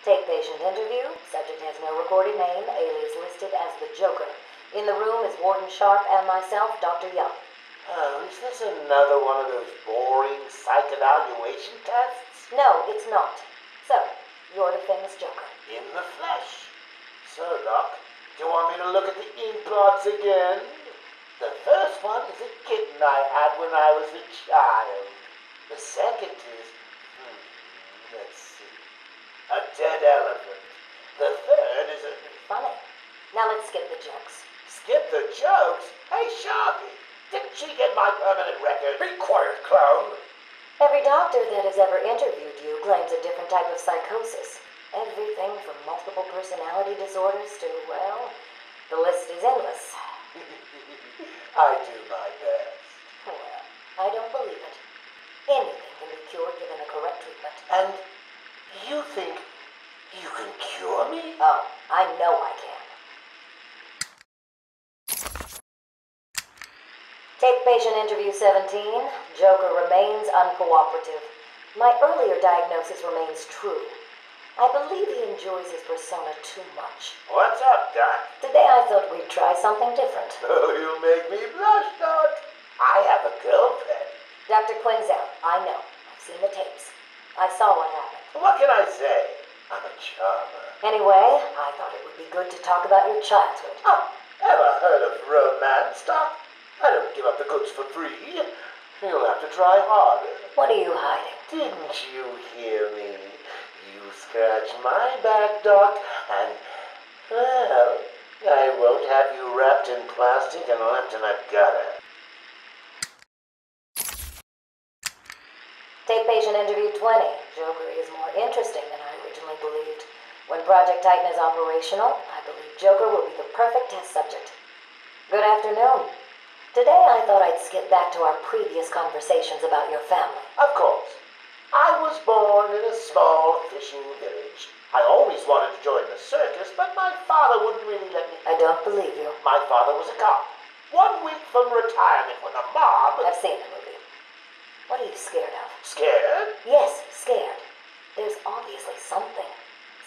Take patient interview. Subject has no recorded name. Alias listed as the Joker. In the room is Warden Sharp and myself, Dr. Young. Oh, is this another one of those boring psych evaluation tests? No, it's not. So, you're the famous Joker. In the flesh. So, Doc, do you want me to look at the ink blots again? The first one is a kitten I had when I was a child. The second is, let's see, a dead elephant. The third is a... Funny. Now let's skip the jokes. Skip the jokes? Hey, Sharpie, didn't she get my permanent record? Be quiet, clown. Every doctor that has ever interviewed you claims a different type of psychosis. Everything from multiple personality disorders to, well, the list is endless. I do my best. Well, I don't believe it. Anything can be cured given the correct treatment. And you think you can cure me? Oh, I know I can. Take patient interview 17. Joker remains uncooperative. My earlier diagnosis remains true. I believe he enjoys his persona too much. What's up, Doc? Today I thought we'd try something different. Oh, you make me blush, Doc. I have a girlfriend. Dr. Quinn's out. I know. I've seen the tapes. I saw what happened. What can I say? I'm a charmer. Anyway, I thought it would be good to talk about your childhood. Oh, ever heard of romance, Doc? I don't give up the goods for free. You'll have to try harder. What are you hiding? Didn't you hear me? You scratch my back, Doc, and, well, I won't have you wrapped in plastic and left in a gutter. Take patient interview 20. Joker is more interesting than I originally believed. When Project Titan is operational, I believe Joker will be the perfect test subject. Good afternoon. Today I thought I'd skip back to our previous conversations about your family. Of course. I was born in a small fishing village. I always wanted to join the circus, but my father wouldn't really let me. I don't believe you. My father was a cop. 1 week from retirement when the mob... I've seen the movie. What are you scared of? Scared? Yes, scared. There's obviously something.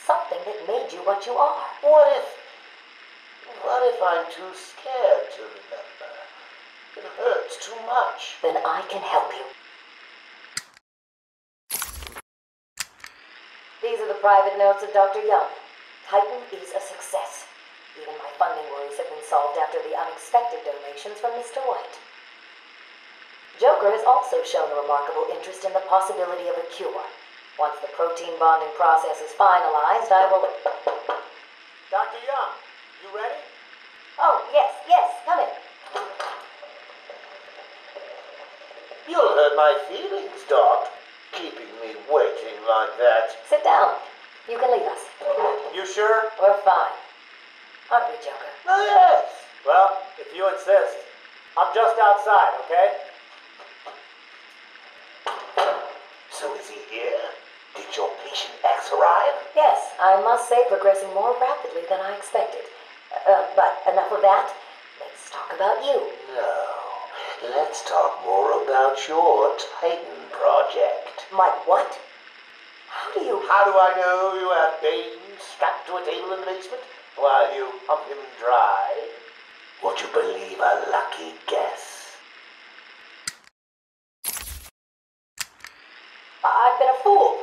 Something that made you what you are. What if I'm too scared to remember? It hurts too much. Then I can help you. These are the private notes of Dr. Young. Titan is a success. Even my funding worries have been solved after the unexpected donations from Mr. White. Joker has also shown a remarkable interest in the possibility of a cure. Once the protein bonding process is finalized, I will... Dr. Young, you ready? Oh, yes, come in. You'll hurt my feelings, Doc, keeping me waiting like that. Sit down. You can leave us. You sure? We're fine. Aren't we, Joker? Oh, yes. Well, if you insist. I'm just outside, okay? So is he here? Did your patient X arrive? Yes, I must say progressing more rapidly than I expected. But enough of that. Let's talk about you. No. Let's talk more about your Titan project. My what? How do I know you have Bane strapped to a table in the basement while you pump him dry? Would you believe a lucky guess? I've been a fool.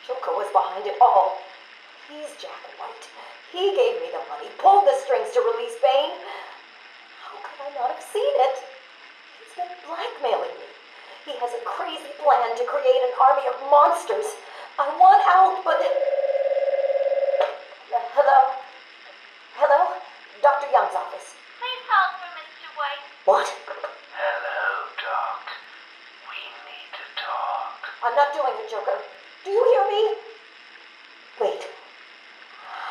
Joker was behind it all. He's Jack White. He gave me the money, pulled the strings to release Bane. How could I not have seen it? He's been blackmailing me. He has a crazy plan to create an army of monsters. I want out, but... Hello? Dr. Young's office. Please hold for Mr. White. What? Hello, Doc. We need to talk. I'm not doing it, Joker. Do you hear me? Wait.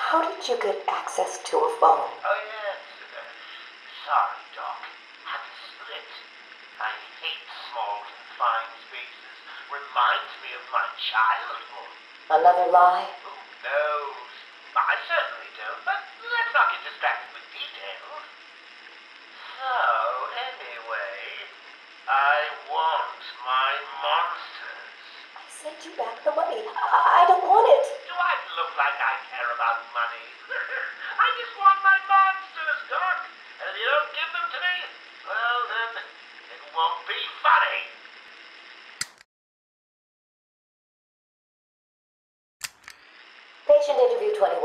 How did you get access to a phone? Oh, yes. Sorry, Doc. Had to split. I hate small, confined spaces. Reminds me of my childhood. Another lie? Who knows? I certainly don't, but let's not get distracted with details. So, anyway, I want my monsters. I sent you back the money. I don't want it. Do I look like I care about money. I just want my monsters, Doc. And if you don't give them to me, well, then it won't be funny. Patient interview 21.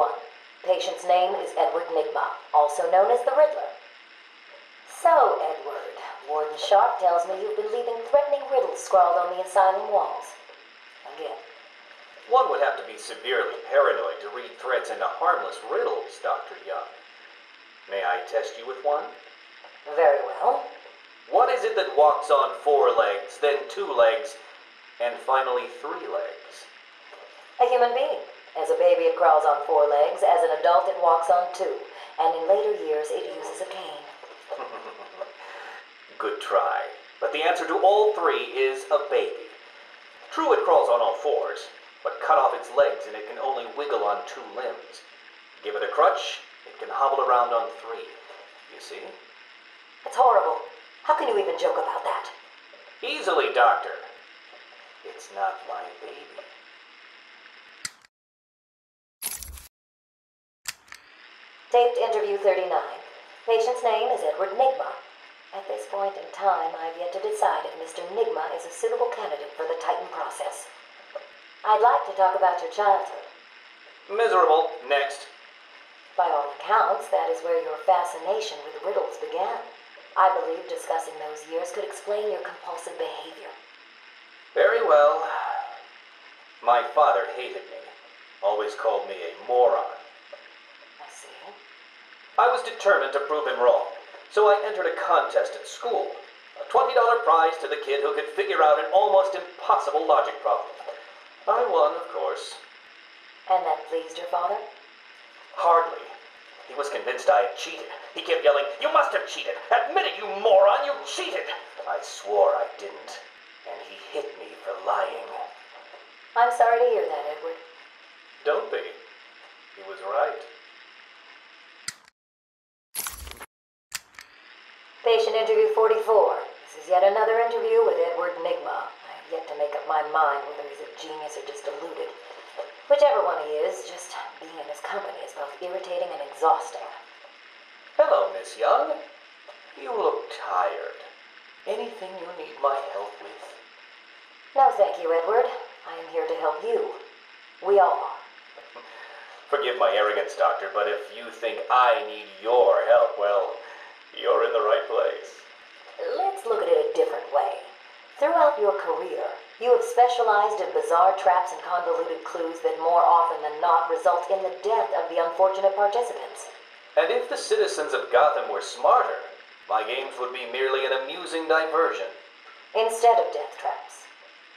Patient's name is Edward Nigma, also known as the Riddler. So, Edward, Warden Sharp tells me you've been leaving threatening riddles scrawled on the asylum walls. Again. One would have to be severely paranoid to read threats into harmless riddles, Dr. Young. May I test you with one? Very well. What is it that walks on 4 legs, then 2 legs, and finally 3 legs? A human being. As a baby, it crawls on 4 legs. As an adult, it walks on 2. And in later years, it uses a cane. Good try. But the answer to all 3 is a baby. True, it crawls on all 4s, but cut off its legs and it can only wiggle on 2 limbs. Give it a crutch, it can hobble around on 3. You see? It's horrible. How can you even joke about that? Easily, Doctor. It's not my baby. Taped interview 39. Patient's name is Edward Nigma. At this point in time, I've yet to decide if Mr. Nigma is a suitable candidate for the Titan process. I'd like to talk about your childhood. Miserable. Next. By all accounts, that is where your fascination with riddles began. I believe discussing those years could explain your compulsive behavior. Very well. My father hated me. Always called me a moron. I see. I was determined to prove him wrong, so I entered a contest at school. A $20 prize to the kid who could figure out an almost impossible logic problem. I won, of course. And that pleased your father? Hardly. He was convinced I had cheated. He kept yelling, "You must have cheated! Admit it, you moron! You cheated!" I swore I didn't, and he hit me for lying. I'm sorry to hear that, Edward. Don't be. He was right. Patient interview 44. This is yet another interview with Edward Nigma. I have yet to make up my mind whether he's a genius or just deluded. Whichever one he is, just being in his company is both irritating and exhausting. Hello, Miss Young. You look tired. Anything you need my help with? No, thank you, Edward. I am here to help you. We all are. Forgive my arrogance, Doctor, but if you think I need your help, well, you're in the right place. Let's look at it a different way. Throughout your career, you have specialized in bizarre traps and convoluted clues that more often than not result in the death of the unfortunate participants. And if the citizens of Gotham were smarter, my games would be merely an amusing diversion. Instead of death traps.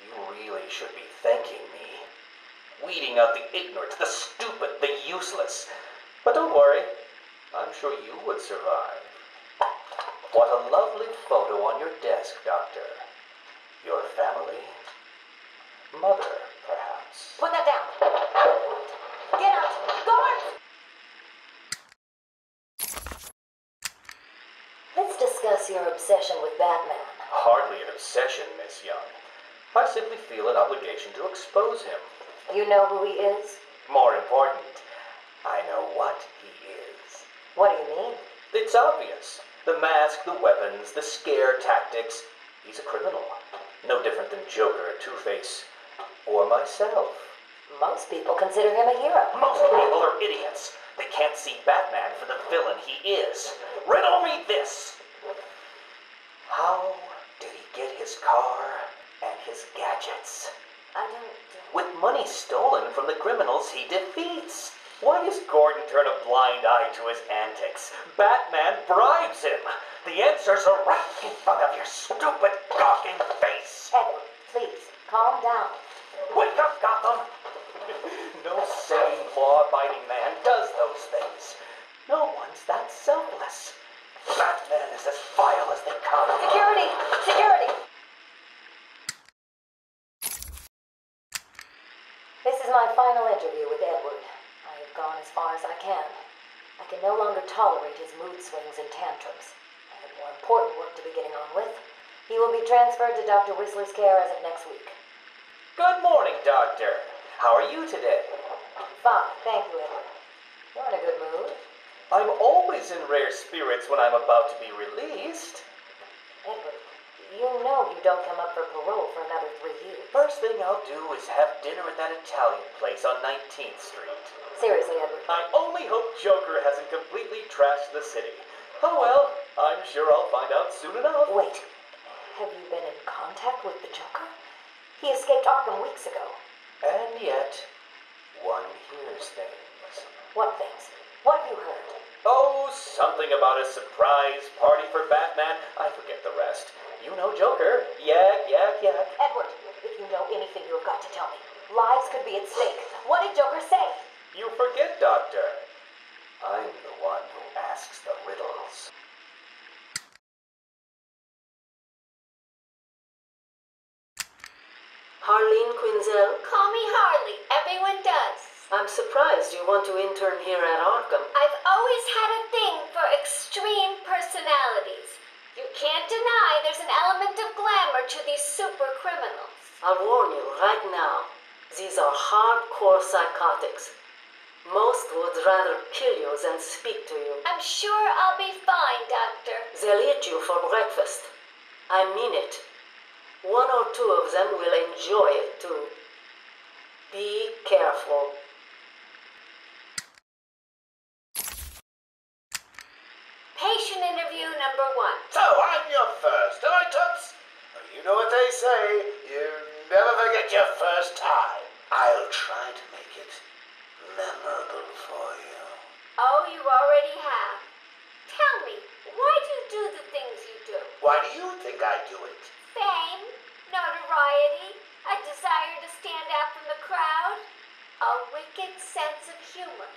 You really should be thanking me. Weeding out the ignorant, the stupid, the useless. But don't worry, I'm sure you would survive. What a lovely photo on your desk, Doctor. Your family? Mother, perhaps. Put that down. Get out. Guard! Let's discuss your obsession with Batman. Hardly an obsession, Miss Young. I simply feel an obligation to expose him. You know who he is? More important, I know what he is. What do you mean? It's obvious. The mask, the weapons, the scare tactics. He's a criminal. No different than Joker, Two-Face, or myself. Most people consider him a hero. Most people are idiots. They can't see Batman for the villain he is. Riddle me this. How did he get his car and his gadgets? I don't... With money stolen from the criminals he defeats. Why does Gordon turn a blind eye to his antics? Batman bribes him. The answers are right in front of your stupid, gawking face. Edward, please, calm down. Wake up, Gotham! No sane, law-abiding man does those things. No one's that selfless. Batman is as vile as they come. Security! Security! This is my final interview with Edward. I have gone as far as I can. I can no longer tolerate his mood swings and tantrums. I have more important work to be getting on with. He will be transferred to Dr. Whistler's care as of next week. Good morning, Doctor. How are you today? Fine, thank you, Edward. You're in a good mood. I'm always in rare spirits when I'm about to be released. Edward, you know you don't come up for parole for another 3 years. First thing I'll do is have dinner at that Italian place on 19th Street. Seriously, Edward. I only hope Joker hasn't completely trashed the city. Oh well, I'm sure I'll find out soon enough. Wait, have you been in contact with the Joker? He escaped Arkham weeks ago. And yet, one hears things. What things? What have you heard? Oh, something about a surprise party for Batman. I forget the rest. You know Joker. Yak, yak, yak. Edward, if you know anything, you've got to tell me. Lives could be at stake. What did Joker say? You forget, Doctor. I'm the one who asks the riddles. Harleen Quinzel? Call me Harley. Everyone does. I'm surprised you want to intern here at Arkham. I've always had a thing for extreme personalities. You can't deny there's an element of glamour to these super criminals. I'll warn you right now, these are hardcore psychotics. Most would rather kill you than speak to you. I'm sure I'll be fine, Doctor. They'll eat you for breakfast. I mean it. 1 or 2 of them will enjoy it too. Be careful. Patient interview number 1. So I'm your first, am I, Toots? Well, you know what they say, you never forget your first time. I'll try to make it memorable for you. Oh, you already have. Tell me, why do you do the things you do? Why do you think I do it? Fame, notoriety, a desire to stand out from the crowd, a wicked sense of humor.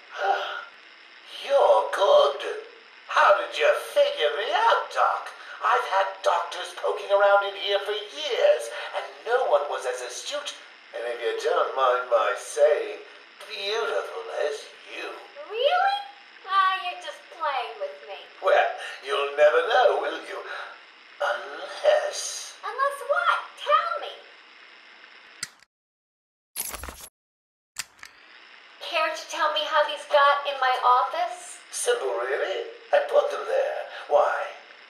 You're good. How did you figure me out, Doc? I've had doctors poking around in here for years, and no one was as astute, and if you don't mind my saying, beautiful as you. Really? You're just playing with me. Well, you'll never know, will you? Unless... Unless what? Tell me. Care to tell me how these got in my office? Simple, really. I put them there. Why?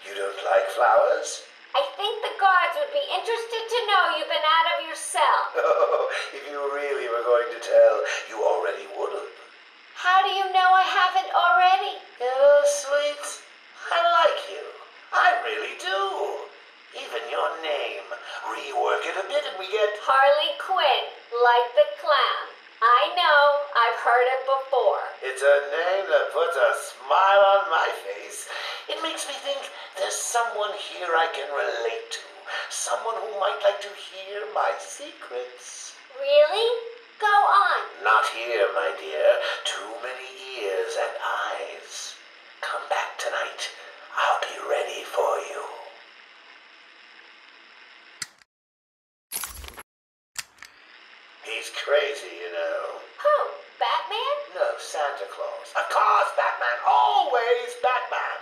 You don't like flowers? I think the guards would be interested to know you've been out of your cell. Oh, if you really were going to tell, you already would have. How do you know I haven't already? Oh, sweet. I like you. I really do. Even your name. Rework it a bit and we get... Harley Quinn, like the clown. I know, I've heard it before. It's a name that puts a smile on my face. It makes me think there's someone here I can relate to. Someone who might like to hear my secrets. Really? Go on. Not here, my dear. Too many ears and eyes. Come back tonight. I'll be ready for you. He's crazy, you know. Who? Batman? No, Santa Claus. Of course, Batman. Always Batman.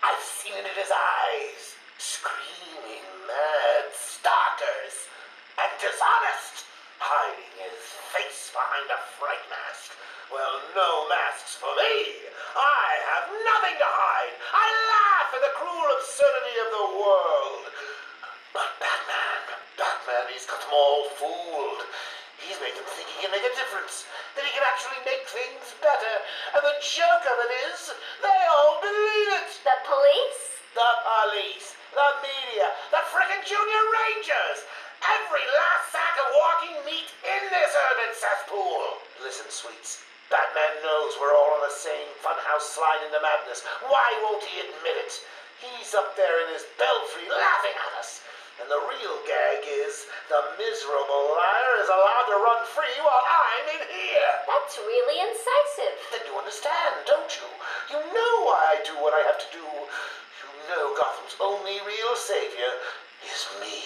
I've seen it in his eyes. Screaming mad stalkers. And dishonest. Hiding his face behind a fright mask. Well, no masks for me. I have nothing to hide. I laugh at the cruel absurdity of the world. But Batman, he's got them all fooled. He's made them think he can make a difference, that he can actually make things better. And the joke of it is, they all believe it. The police? The police, the media, the frickin' junior rangers. Every last sack of walking meat in this urban cesspool. Listen, sweets. Batman knows we're all on the same funhouse slide into madness. Why won't he admit it? He's up there in his belfry laughing at us. And the real gag is the miserable liar is allowed to run free while I'm in here. That's really incisive. Then you understand, don't you? You know why I do what I have to do. You know Gotham's only real savior is me.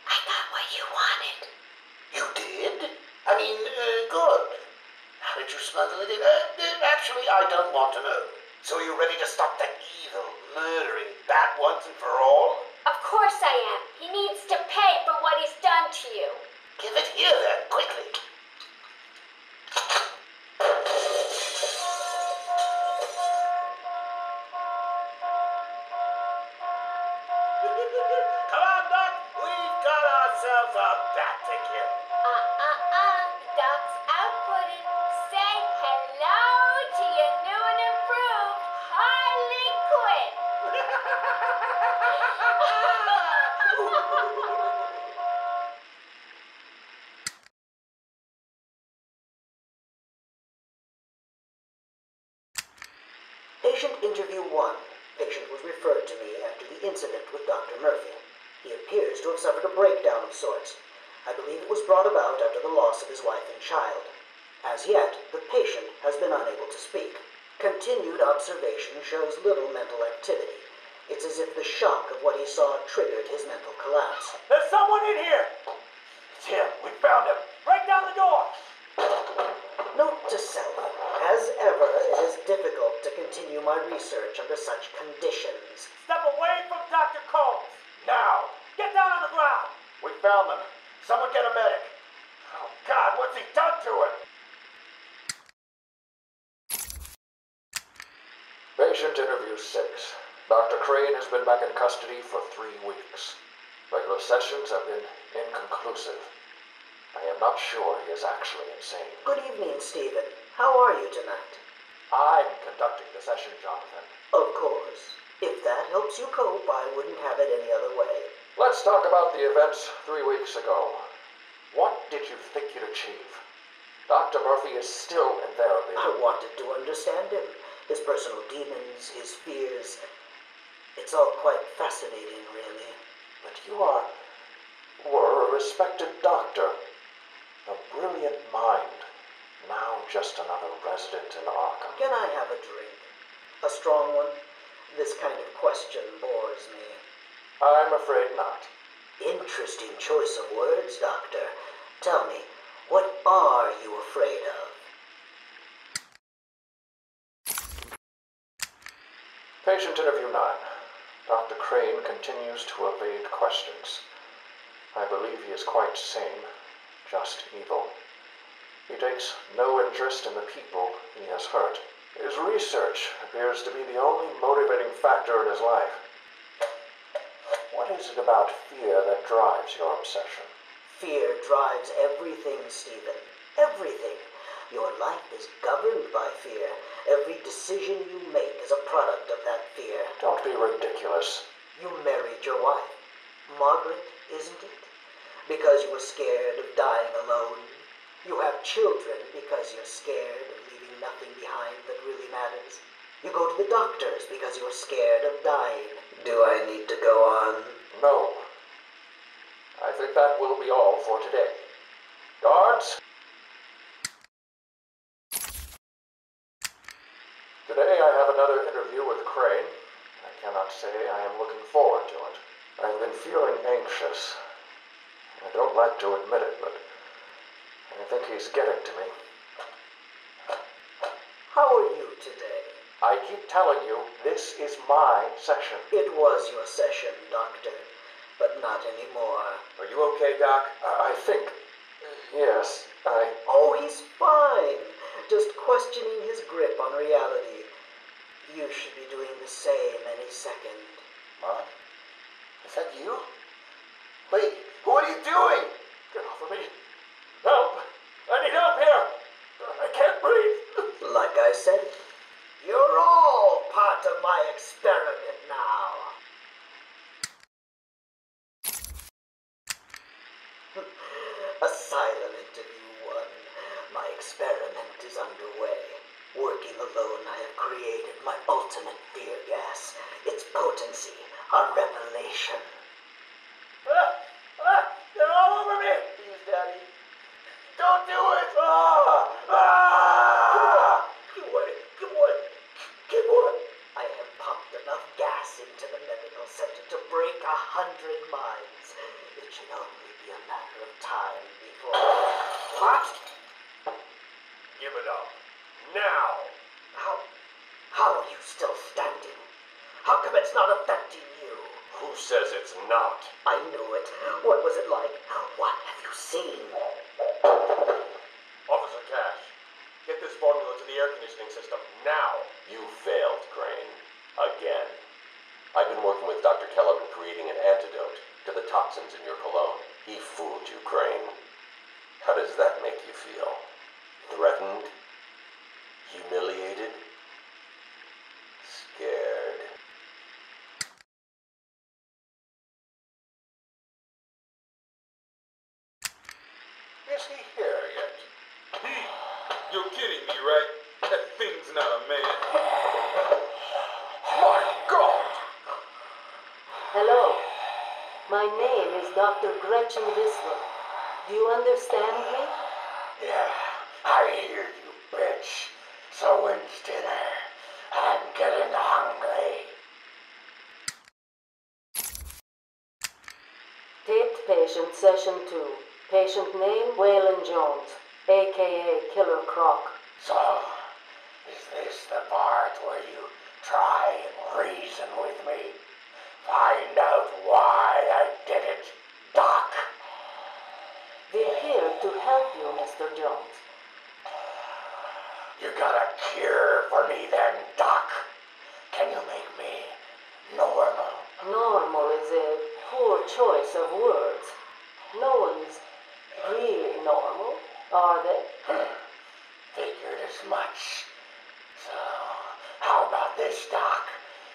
I got what you wanted. You did? I mean, good. How did you smuggle it in? Actually, I don't want to know. So are you ready to stop that evil, murdering bat once and for all? Of course I am. He needs to pay for what he's done to you. Give it here then, quickly. Come on, Doc. We've got ourselves a bat to kill. Doc's outputting. Say hello to your new and improved Harley Quinn. Patient interview 1. Patient was referred to me after the incident with Dr. Murphy. He appears to have suffered a breakdown of sorts. I believe it was brought about after the loss of his wife and child. As yet, the patient has been unable to speak. Continued observation shows little mental activity. It's as if the shock of what he saw triggered his mental collapse. There's someone in here! It's him. We found him. Break down the door! Note to self, as ever, it is difficult to continue my research under such conditions. Step away from Dr. Combs! Now. Get down on the ground! We found them. Someone get a medic. Oh, God, what's he done to him? Patient interview 6. Dr. Crane has been back in custody for 3 weeks. Regular sessions have been inconclusive. I am not sure he is actually insane. Good evening, Stephen. How are you tonight? I'm conducting the session, Jonathan. Of course. If that helps you cope, I wouldn't have it any other way. Let's talk about the events 3 weeks ago. What did you think you'd achieve? Dr. Murphy is still in therapy. I wanted to understand him. His personal demons, his fears. It's all quite fascinating, really. But you were a respected doctor. A brilliant mind. Now just another resident in Arkham. Can I have a drink? A strong one? This kind of question bores me. I'm afraid not. Interesting choice of words, Doctor. Tell me, what are you afraid of? Patient interview 9. Dr. Crane continues to evade questions. I believe he is quite sane, just evil. He takes no interest in the people he has hurt. His research appears to be the only motivating factor in his life. What is it about fear that drives your obsession? Fear drives everything, Stephen. Everything. Your life is governed by fear. Every decision you make is a product of that fear. Don't be ridiculous. You married your wife, Margaret, isn't it? Because you were scared of dying alone. You have children because you're scared of leaving nothing behind that really matters. You go to the doctors because you're scared of dying. Do I need to go on? No. I think that will be all for today. Guards? Today I have another interview with Crane. I cannot say I am looking forward to it. I've been feeling anxious. I don't like to admit it, but I think he's getting to me. How are you today? I keep telling you, this is my session. It was your session, Doctor, but not anymore. Are you okay, Doc? I think... yes, Oh, he's fine. Just questioning his grip on reality. You should be doing the same any second. Mom? Is that you? Wait, what are you doing? Get off of me. Help! I need help here! I can't breathe! Like I said, you're all part of my experiment now. Asylum interview 1. My experiment is underway. Working alone, I have created my ultimate fear gas. Its potency, a revelation. They're all over me! Please, Daddy. Don't do it! Come on. Come on. I have pumped enough gas into the medical center to break 100 minds. It should only be a matter of time before... What? Give it up. Now! How are you still standing? How come it's not affecting you? Who says it's not? I knew it. What was it like? What have you seen? Officer Cash, get this formula to the air conditioning system now. You failed, Crane. Again. I've been working with Dr. Kellogg in creating an antidote to the toxins in your cologne. He fooled you, Crane. How does that make you feel? Threatened? Humiliated? Scared? Is he here yet? You're kidding me, right? That thing's not a man. My God! Hello. My name is Dr. Gretchen Whistler. Do you understand me? Yeah, I hear you, bitch. So when's dinner? I'm getting hungry. Taped patient, session 2. Patient name, Waylon Jones, a.k.a. Killer Croc. So, is this the part where you try and reason with me? Find out why I did it, Doc. We're here to help you, Mr. Jones. You got a cure for me then, Doc? Can you make me normal? Normal is a poor choice of words. No one's really normal, are they? Figured as much. So, how about this, Doc?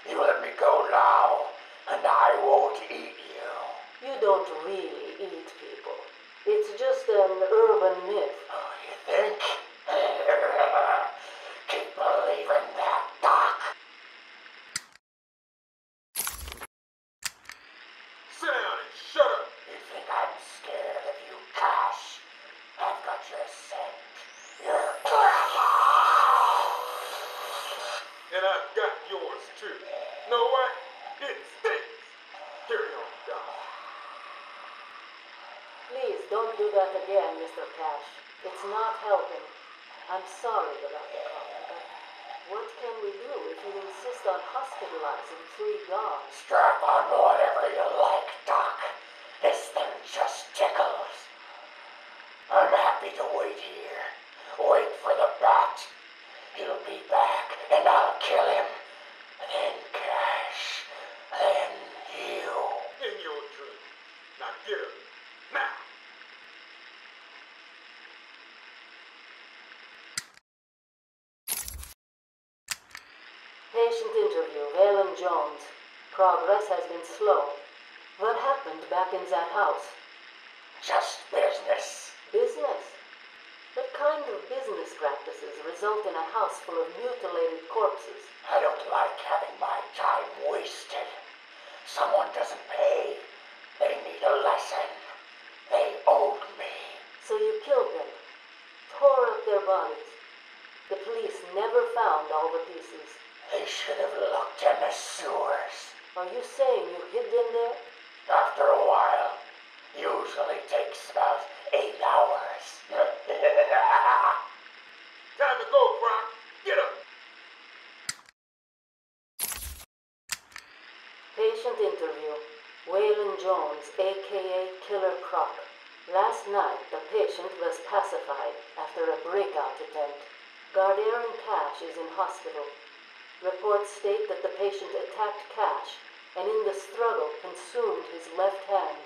You let me go now, and I won't eat you. You don't really eat people. It's just an urban myth. Oh, you think? Keep believing that, Doc. Sit down and shut up. You think I'm scared of you, Cash? I've got your scent. You're... And I've got yours too. Know what? It stinks. Carry on, Doc. Please don't do that again, Mr. Cash. It's not helping. I'm sorry about the comment, but what can we do if you insist on hospitalizing 3 guards? Strap on whatever you like, Doc. This thing just tickles. I'm happy to wait here. Wait for the bat. He'll be back, and I'll kill him. Then Cash. Then you. In your dream. Now get up. Now. Patient interview, Waylon Jones. Progress has been slow. What happened back in that house? Just business. Business? What kind of business practices result in a house full of mutilated corpses? I don't like having my time wasted. Someone doesn't pay. They need a lesson. They owed me. So you killed them, tore up their bodies. The police never found all the pieces. They should have looked in the sewers. Are you saying you hid them there? After a while. Usually takes about 8 hours. Time to go, Croc. Get up. Patient interview. Waylon Jones, a.k.a. Killer Croc. Last night, the patient was pacified after a breakout attempt. Guard Aaron Cash is in hospital. Reports state that the patient attacked Cash and in the struggle consumed his left hand.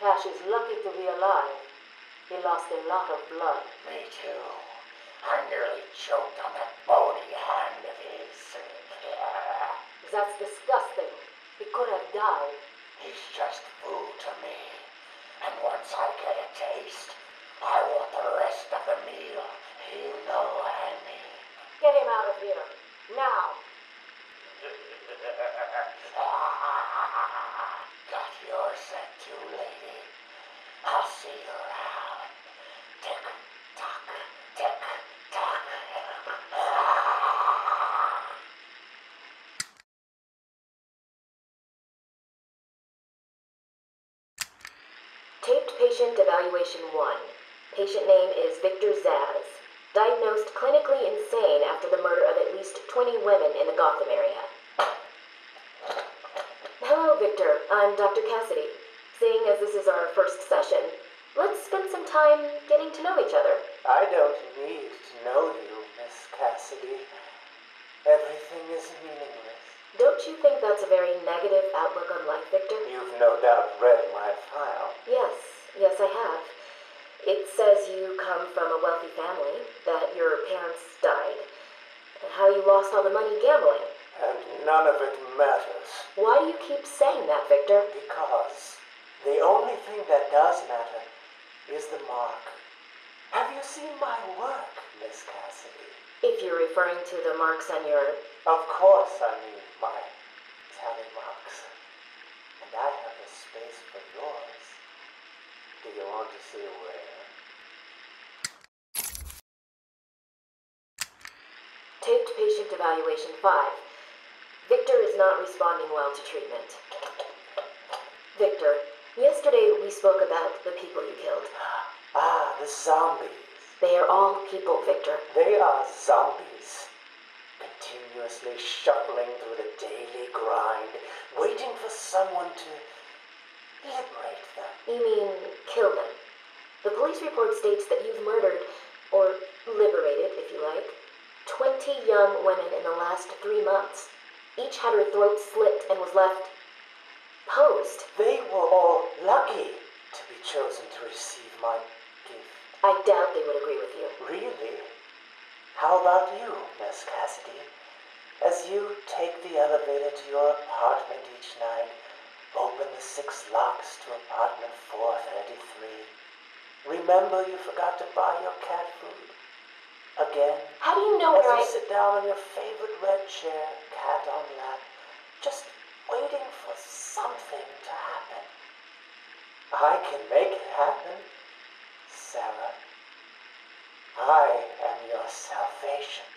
Cash is lucky to be alive. He lost a lot of blood. Me too. I nearly choked on that bony hand of his. That's disgusting. He could have died. He's just food to me. And once I get a taste, I want the rest of the meal. You know what I mean. Get him out of here. Now. Got your scent too, lady. I'll see you around. Tick, tock, tick, tock. Taped patient evaluation 1. Patient name is Victor Zsasz. Diagnosed clinically insane after the murder of at least 20 women in the Gotham area. Victor. I'm Dr. Cassidy. Seeing as this is our first session, let's spend some time getting to know each other. I don't need to know you, Miss Cassidy. Everything is meaningless. Don't you think that's a very negative outlook on life, Victor? You've no doubt read my file. Yes, I have. It says you come from a wealthy family, that your parents died, how you lost all the money gambling. And none of it matters. Why do you keep saying that, Victor? Because the only thing that does matter is the mark. Have you seen my work, Miss Cassidy? If you're referring to the marks on your... Of course I mean my tally marks. And I have a space for yours. Do you want to see where? Taped patient evaluation 5. Victor is not responding well to treatment. Victor, yesterday we spoke about the people you killed. Ah, the zombies. They are all people, Victor. They are zombies. Continuously shuffling through the daily grind, waiting for someone to liberate them. You mean kill them? The police report states that you've murdered, or liberated, if you like, 20 young women in the last 3 months. Each had her throat slit and was left posed. They were all lucky to be chosen to receive my gift. I doubt they would agree with you. Really? How about you, Miss Cassidy? As you take the elevator to your apartment each night, open the 6 locks to apartment 433. Remember you forgot to buy your cat food? Again? How do you know as where you sit down on your favorite red chair, cat on lap, just waiting for something to happen. I can make it happen, Sarah. I am your salvation.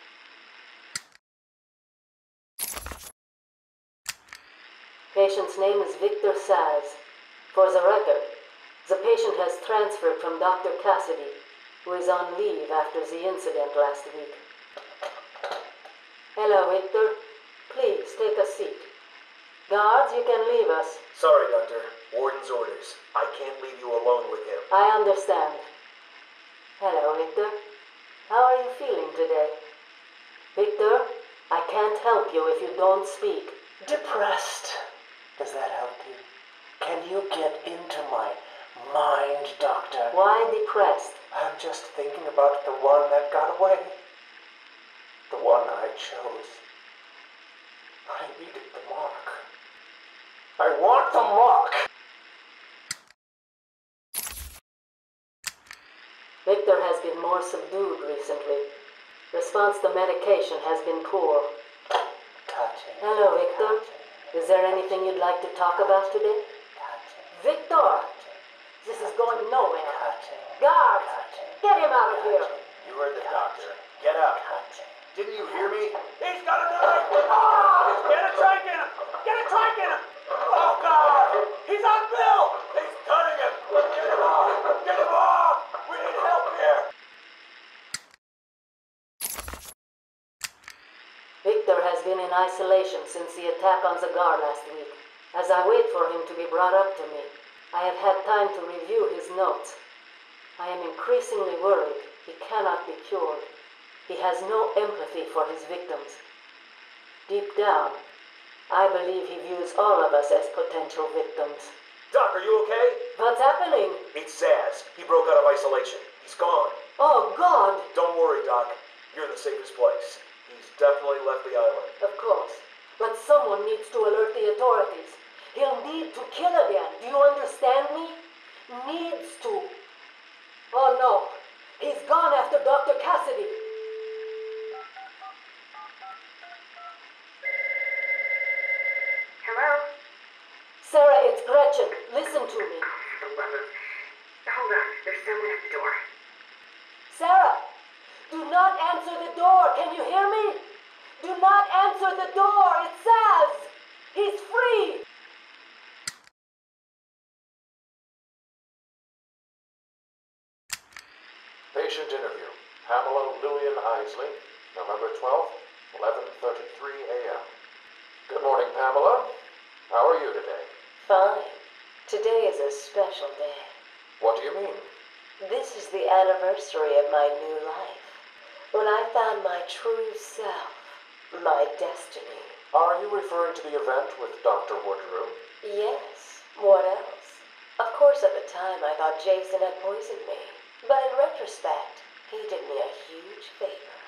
Patient's name is Victor Zsasz. For the record, the patient has transferred from Dr. Cassidy, who is on leave after the incident last week. Hello, Victor. Please, take a seat. Guards, you can leave us. Sorry, Doctor. Warden's orders. I can't leave you alone with him. I understand. Hello, Victor. How are you feeling today? Victor, I can't help you if you don't speak. Depressed. Does that help you? Can you get into my mind, Doctor? Why depressed? I'm just thinking about the one that got away. The one I chose. I needed the mark. I want the mark! Victor has been more subdued recently. Response to medication has been poor. Touching. Hello, Victor. Is there anything you'd like to talk about today? Victor! This is going nowhere. Guards! Get him out of here! You heard the doctor. Get out. Didn't you hear me? He's got a knife! Ah! Get a trike in him! Get a trike in him! Oh, God! He's on Bill! He's cutting him! Get him off! Get him off! We need help here! Victor has been in isolation since the attack on the guard last week. As I wait for him to be brought up to me, I have had time to review his notes. I am increasingly worried he cannot be cured. He has no empathy for his victims. Deep down, I believe he views all of us as potential victims. Doc, are you okay? What's happening? It's Zsasz. He broke out of isolation. He's gone. Oh, God! Don't worry, Doc. You're in the safest place. He's definitely left the island. Of course. But someone needs to alert the authorities. He'll need to kill again. Do you understand me? Needs to. Oh, no. He's gone after Dr. Cassidy. Hello? Sarah, it's Gretchen. Listen to me. For the love of... Hold on. There's someone at the door. Sarah, do not answer the door. Can you hear me? Do not answer the door. It's Zsasz. He's free. Patient interview. Pamela Lillian Isley, November 12th, 11:33 a.m. Good morning, Pamela. How are you today? Fine. Today is a special day. What do you mean? This is the anniversary of my new life. When I found my true self, my destiny. Are you referring to the event with Dr. Woodrow? Yes. What else? Of course, at the time, I thought Jason had poisoned me. But in retrospect, he did me a huge favor.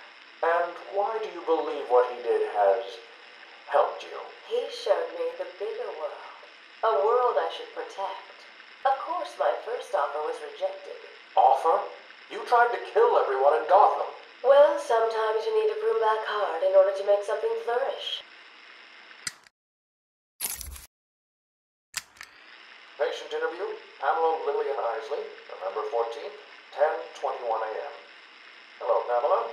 And why do you believe what he did has helped you? He showed me the bigger world. A world I should protect. Of course, my first offer was rejected. Offer? You tried to kill everyone in Gotham. Well, sometimes you need to prune back hard in order to make something flourish. Patient interview, Pamela Lillian Isley, November 14th, 10:21 a.m. Hello, Pamela.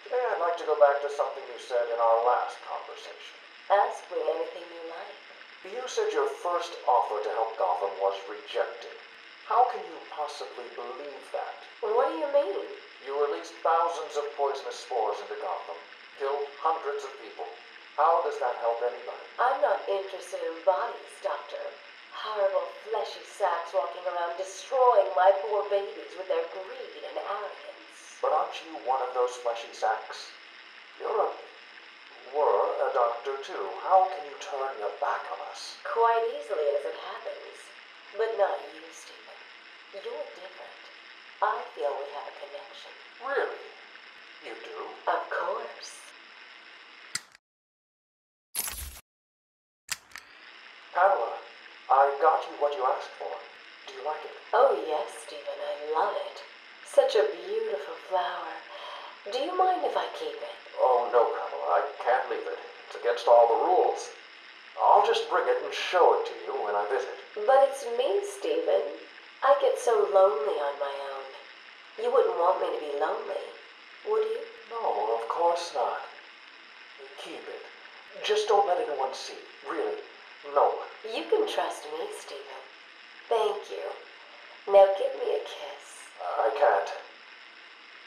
Today I'd like to go back to something you said in our last conversation. Ask me anything you like. You said your first offer to help Gotham was rejected. How can you possibly believe that? What do you mean? You released thousands of poisonous spores into Gotham, killed hundreds of people. How does that help anybody? I'm not interested in bodies, Doctor. Horrible fleshy sacks walking around destroying my poor babies with their greed and arrogance. But aren't you one of those fleshy sacks? Were a doctor too. How can you turn your back on us? Quite easily as it happens. But not you, Stephen. You're different. I feel we have a connection. Really? You do? Of course. Pamela, I got you what you asked for. Do you like it? Oh yes, Stephen, I love it. Such a beautiful flower. Do you mind if I keep it? Oh, no, Pamela, I can't leave it. It's against all the rules. I'll just bring it and show it to you when I visit. But it's me, Stephen. I get so lonely on my own. You wouldn't want me to be lonely, would you? No, of course not. Keep it. Just don't let anyone see. Really. No. You can trust me, Stephen. Thank you. Now give me a kiss. I can't.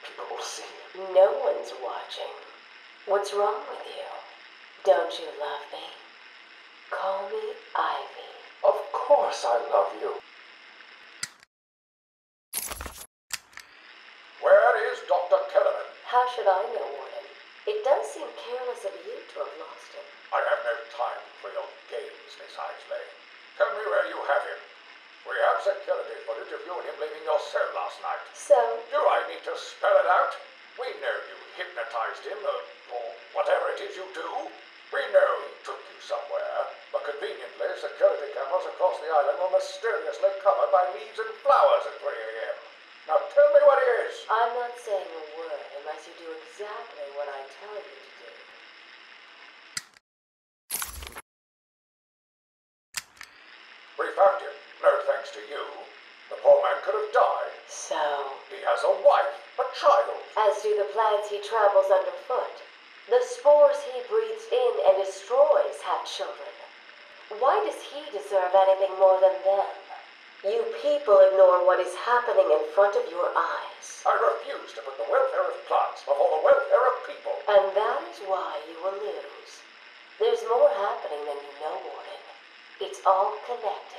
People will see. No one's watching. What's wrong with you? Don't you love me? Call me Ivy. Of course I love you. Where is Dr. Kellerman? How should I know, Warden? It does seem careless of you to have lost him. I have no time for your games, Miss Isley. Tell me where you have him. We have security footage of you and him leaving your cell last night. So? Do I need to spell it out? We know you hypnotized him, or whatever it is you do. We know he took you somewhere, but conveniently, security cameras across the island were mysteriously covered by leaves and flowers at 3 a.m. Now tell me what it is. I'm not saying a word unless you do exactly what I tell you to do. We found him. No thanks to you. The poor man could have died. So? He has a wife, a child. As do the plants he travels underfoot. The spores he breathes in and destroys have children. Why does he deserve anything more than them? You people ignore what is happening in front of your eyes. I refuse to put the welfare of plants before the welfare of people. And that is why you will lose. There's more happening than you know, Warden. It's all connected.